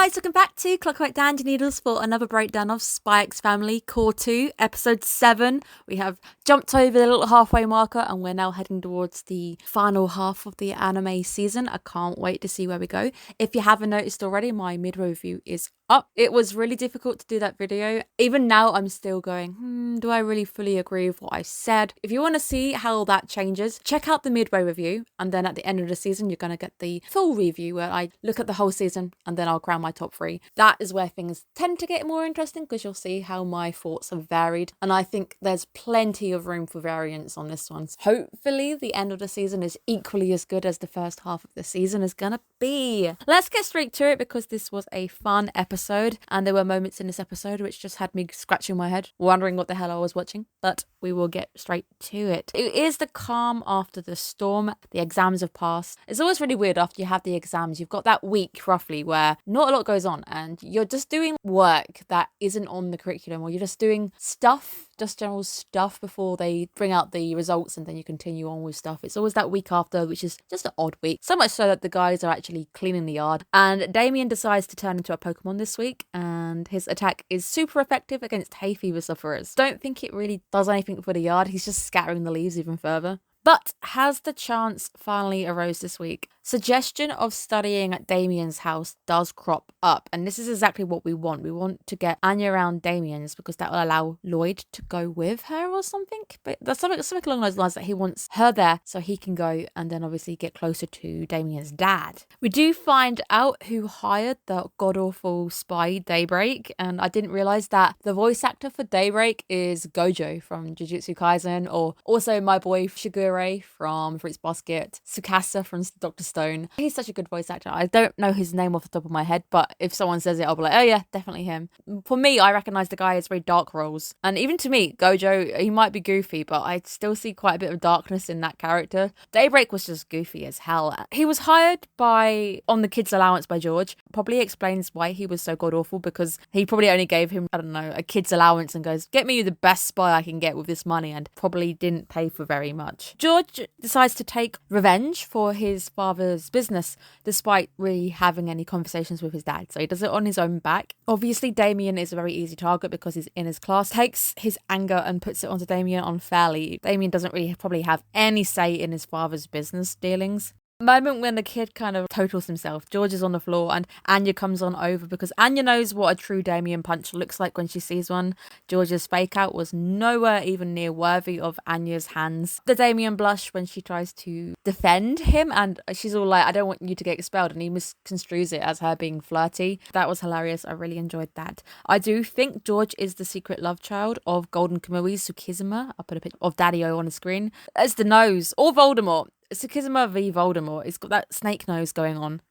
guys, welcome back to Clockwork and Noodles for another breakdown of Spy X Family Core 2, Episode 7. We have jumped over the little halfway marker and we're now heading towards the final half of the anime season. I can't wait to see where we go. If you haven't noticed already, my midway review is up. It was really difficult to do that video. Even now, I'm still going, do I really fully agree with what I said? If you want to see how that changes, check out the midway review. And then at the end of the season, you're going to get the full review where I look at the whole season and then I'll crown my top 3. That is where things tend to get more interesting because you'll see how my thoughts have varied. And I think there's plenty of room for variance on this one. Hopefully, the end of the season is equally as good as the first half of the season is going to be. Let's get straight to it because this was a fun episode. And there were moments in this episode which just had me scratching my head, wondering what the hell I was watching. But we will get straight to it. It is the calm after the storm. The exams have passed. It's always really weird after you have the exams. You've got that week roughly where not a lot goes on and you're just doing work that isn't on the curriculum, or you're just doing stuff, just general stuff before they bring out the results and then you continue on with stuff. It's always that week after, which is just an odd week. So much so that the guys are actually cleaning the yard. And Damien decides to turn into a Pokemon this week and his attack is super effective against hay fever sufferers. Don't think it really does anything for the yard. He's just scattering the leaves even further. But has the chance finally arose this week? Suggestion of studying at Damien's house does crop up, and this is exactly what we want. We want to get Anya around Damien's because that will allow Lloyd to go with her or something. But that's something along those lines, that he wants her there so he can go and then obviously get closer to Damien's dad. We do find out who hired the god-awful spy Daybreak, and I didn't realise that the voice actor for Daybreak is Gojo from Jujutsu Kaisen, or also my boy Shigure from Fruits Basket, Tsukasa from Dr. Stone. He's such a good voice actor. I don't know his name off the top of my head, but if someone says it, I'll be like, oh yeah, definitely him. For me, I recognise the guy as very dark roles. And even to me, Gojo, he might be goofy, but I still see quite a bit of darkness in that character. Daybreak was just goofy as hell. He was hired on the kid's allowance by George. Probably explains why he was so god-awful, because he probably only gave him, I don't know, a kid's allowance and goes, get me the best spy I can get with this money, and probably didn't pay for very much. George decides to take revenge for his father's business, despite really having any conversations with his dad. So he does it on his own back. Obviously, Damien is a very easy target because he's in his class. Takes his anger and puts it onto Damien unfairly. Damien doesn't really probably have any say in his father's business dealings. Moment when the kid kind of totals himself. George is on the floor and Anya comes on over because Anya knows what a true Damien punch looks like when she sees one. George's fake out was nowhere even near worthy of Anya's hands. The Damien blush when she tries to defend him and she's all like, I don't want you to get expelled, and he misconstrues it as her being flirty. That was hilarious. I really enjoyed that. I do think George is the secret love child of Golden Kamui's Tsukizuma. I'll put a picture of Daddy-O on the screen. It's the nose. Or Voldemort. Tsukizuma v Voldemort. It's got that snake nose going on.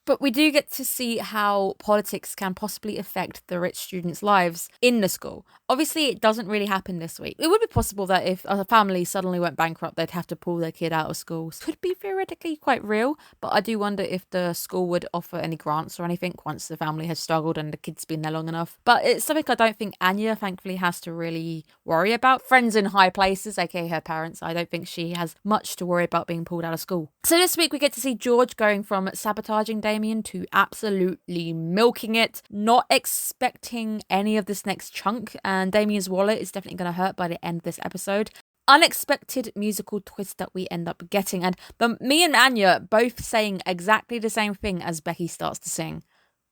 But we do get to see how politics can possibly affect the rich students' lives in the school. Obviously, it doesn't really happen this week. It would be possible that if a family suddenly went bankrupt, they'd have to pull their kid out of school. Could be theoretically quite real, but I do wonder if the school would offer any grants or anything once the family has struggled and the kid's been there long enough. But it's something I don't think Anya, thankfully, has to really worry about. Friends in high places, aka her parents, I don't think she has much to worry about being pulled out of school. So this week we get to see George going from sabotaging Damien to absolutely milking it, not expecting any of this next chunk, and Damien's wallet is definitely going to hurt by the end of this episode. Unexpected musical twist that we end up getting, and me and Anya both saying exactly the same thing as Becky starts to sing.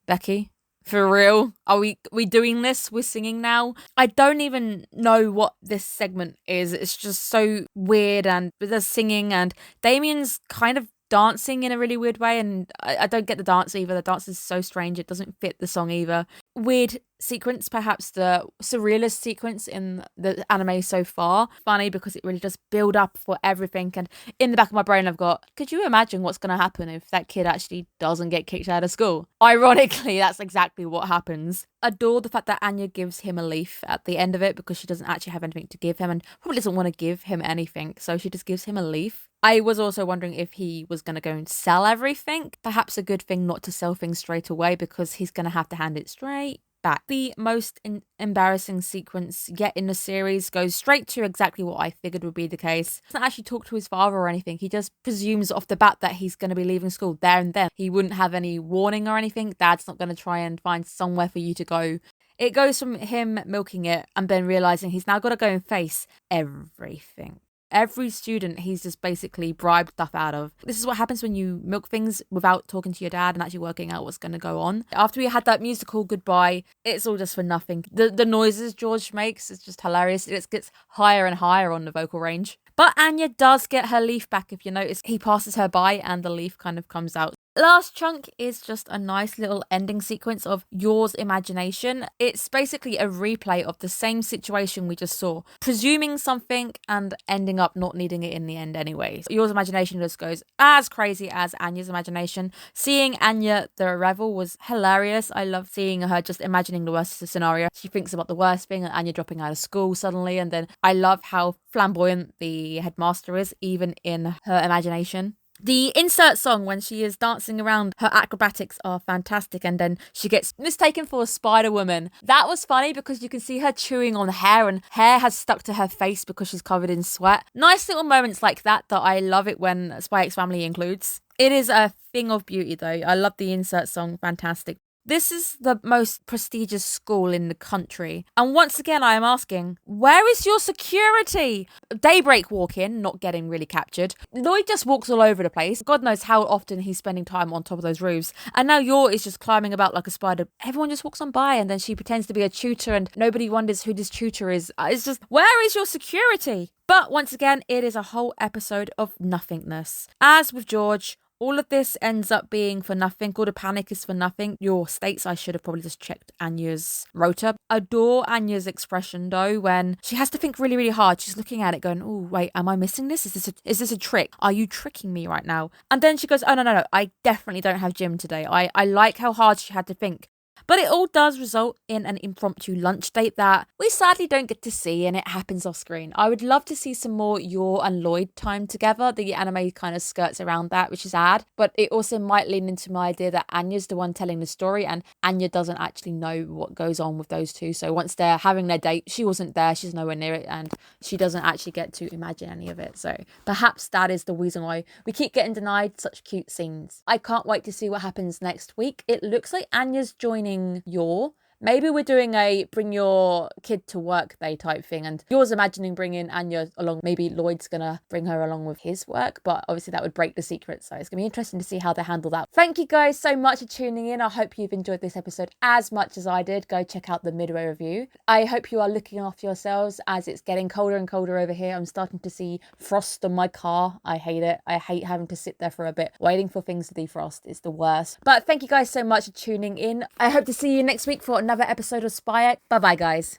Becky? For real? Are we doing this? We're singing now? I don't even know what this segment is. It's just so weird, and there's singing and Damien's kind of dancing in a really weird way, and I don't get the dance either. The dance is so strange. It doesn't fit the song either. Weird sequence, perhaps the surrealist sequence in the anime so far. Funny because it really does build up for everything, and in the back of my brain I've got, could you imagine what's going to happen if that kid actually doesn't get kicked out of school? Ironically, that's exactly what happens. Adore the fact that Anya gives him a leaf at the end of it because she doesn't actually have anything to give him and probably doesn't want to give him anything, so she just gives him a leaf. I was also wondering if he was going to go and sell everything. Perhaps a good thing not to sell things straight away because he's going to have to hand it straight back. The most embarrassing sequence yet in the series goes straight to exactly what I figured would be the case. He doesn't actually talk to his father or anything. He just presumes off the bat that he's going to be leaving school there and then. He wouldn't have any warning or anything. Dad's not going to try and find somewhere for you to go. It goes from him milking it and then realizing he's now got to go and face everything. Every student he's just basically bribed stuff out of. This is what happens when you milk things without talking to your dad and actually working out what's going to go on. After we had that musical goodbye, it's all just for nothing. The noises George makes is just hilarious. It gets higher and higher on the vocal range. But Anya does get her leaf back. If you notice, he passes her by and the leaf kind of comes out. Last chunk is just a nice little ending sequence of Yor's imagination. It's basically a replay of the same situation we just saw, presuming something and ending up not needing it in the end anyway. Yor's imagination just goes as crazy as Anya's imagination. Seeing Anya the revel was hilarious. I love seeing her just imagining the worst scenario. She thinks about the worst thing, and Anya dropping out of school suddenly, and then I love how flamboyant the headmaster is, even in her imagination. The insert song when she is dancing around, her acrobatics are fantastic, and then she gets mistaken for a Spider Woman. That was funny because you can see her chewing on hair, and hair has stuck to her face because she's covered in sweat. Nice little moments like that I love it when Spy X Family includes. It is a thing of beauty though. I love the insert song, fantastic. This is the most prestigious school in the country. And once again, I am asking, where is your security? Daybreak walk in, not getting really captured. Lloyd just walks all over the place. God knows how often he's spending time on top of those roofs. And now Yor is just climbing about like a spider. Everyone just walks on by, and then she pretends to be a tutor and nobody wonders who this tutor is. It's just, where is your security? But once again, it is a whole episode of nothingness. As with George, all of this ends up being for nothing. All the panic is for nothing. Yor states I should have probably just checked Anya's rota. Adore Anya's expression though when she has to think really, really hard. She's looking at it going, oh, wait, am I missing this? Is this a trick? Are you tricking me right now? And then she goes, oh, no. I definitely don't have gym today. I like how hard she had to think. But it all does result in an impromptu lunch date that we sadly don't get to see, and it happens off screen. I would love to see some more Yor and Lloyd time together. The anime kind of skirts around that, which is sad, but it also might lean into my idea that Anya's the one telling the story and Anya doesn't actually know what goes on with those two. So once they're having their date, she wasn't there, she's nowhere near it, and she doesn't actually get to imagine any of it. So perhaps that is the reason why we keep getting denied such cute scenes. I can't wait to see what happens next week. It looks like Anya's joining Yor. Maybe we're doing a bring your kid to work day type thing, and Yor's imagining bringing Anya along. Maybe Lloyd's gonna bring her along with his work, but obviously that would break the secret, so it's gonna be interesting to see how they handle that. Thank you guys so much for tuning in. I hope you've enjoyed this episode as much as I did. Go check out the midway review. I hope you are looking after yourselves as it's getting colder and colder over here. I'm starting to see frost on my car. I hate it. I hate having to sit there for a bit waiting for things to defrost. It's the worst. But thank you guys so much for tuning in. I hope to see you next week for another episode of Spy X. Bye bye guys.